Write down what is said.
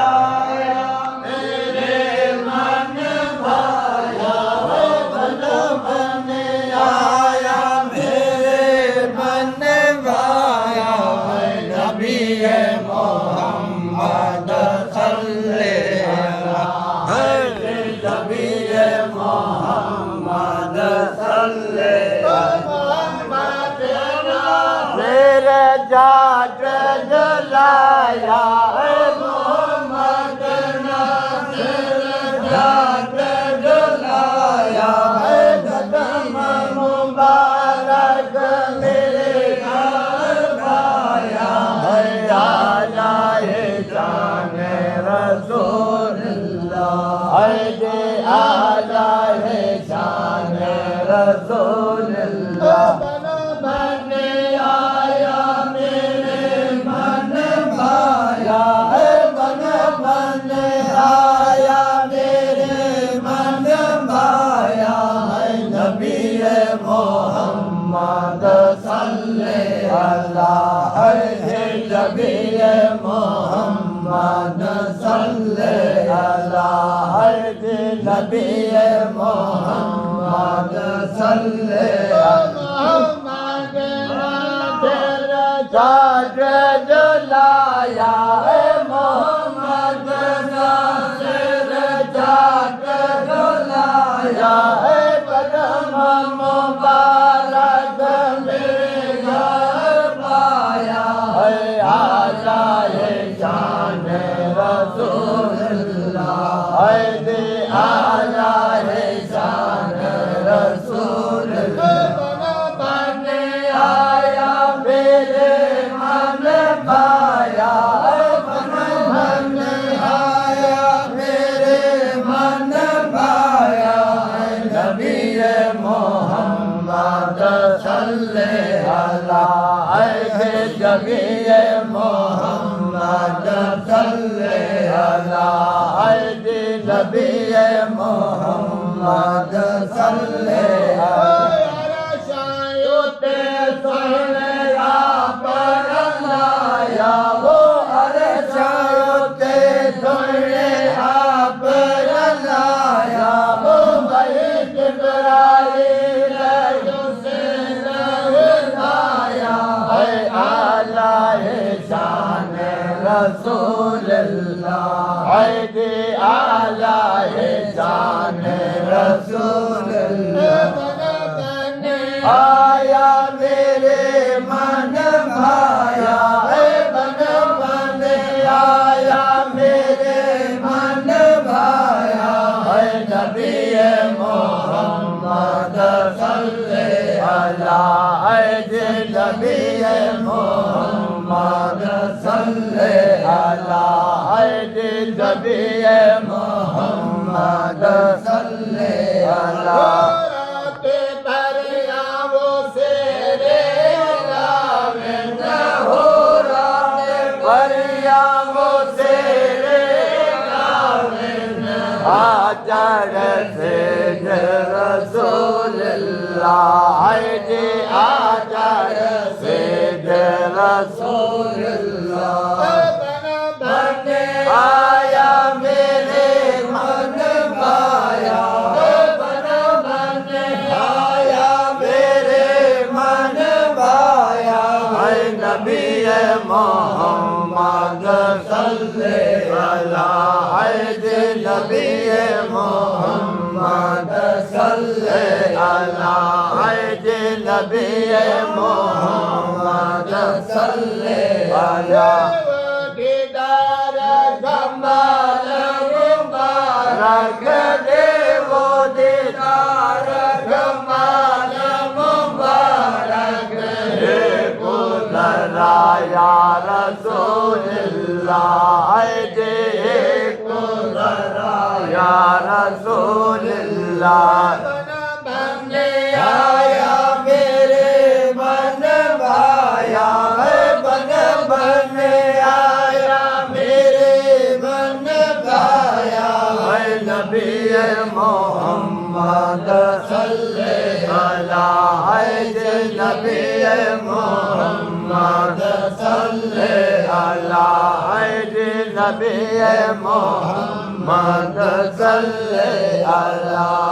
आया मेरे मन भाया बन बन आया मेरे मन भाया नबी मोहम्मद सल्लल्लाहु नबी मोहम्मद सल्लल्लाहु मेरे जाट जलाया मोहम्मद नासिर जाट जलाया कदम मुबारक मेरे घर भाया आया जान रसूलुल्लाह दे आया जान रसूलुल्लाह बन आया मेरे मन भाया बन बन आया मेरे मन भाया नबी मोहम्मद सल्लल्लाहु नबी मोहम्मद सल्लल्लाहु नबी मोहम्मद सल्लल्लाहु जाग जलाया मोहम्मद नासिर जाग जलाया कदम मुबारक मेरे घर पाया आया जान रसूलुल्लाह दे आया जान रसूलुल्लाह बन आया मेरे मन भाया बन बन आया मेरे मन भाया नबी मोहम्मद सल्लल्लाहु नबी मोहम्मद सल्लल्लाहु नबी मोहम्मद सल्लल्लाहु वो अरे चाहते थोड़े आप लाया वो भाई जिब्राइल से लाया आला शान रसूलुल्लाह दे आला शान रसूलुल्लाह आया मेरे मन भाया बन बन आया मेरे मन भाया नबी मोहम्मद सल्लल्लाहु नबी मोहम्मद सल्लल्लाहु नबी मोहम्मद सल्लल्लाहु आचार से रसूलुल्लाह आचार से रसूलुल्लाह बन आया मेरे मन भाया बन बन आया मेरे मन भाया नबी मोहम्मद सल्लल्लाहु नबी मोहम्मद सल्लल्लाहु नबी मोहम्मद सल्लल्लाहु दीदार कमाल मुबारक दे वो दीदार कमाल मुबारक दे कुदरा रसूलुल्लाह दे या रसूलुल्लाह बन आया मेरे मन भाया बन बन आया मेरे मन भाया नबी मोहम्मद सल्लल्लाहु नबी मोहम्मद सल्लल्लाहु नबी मोहम्मद सल्ले अला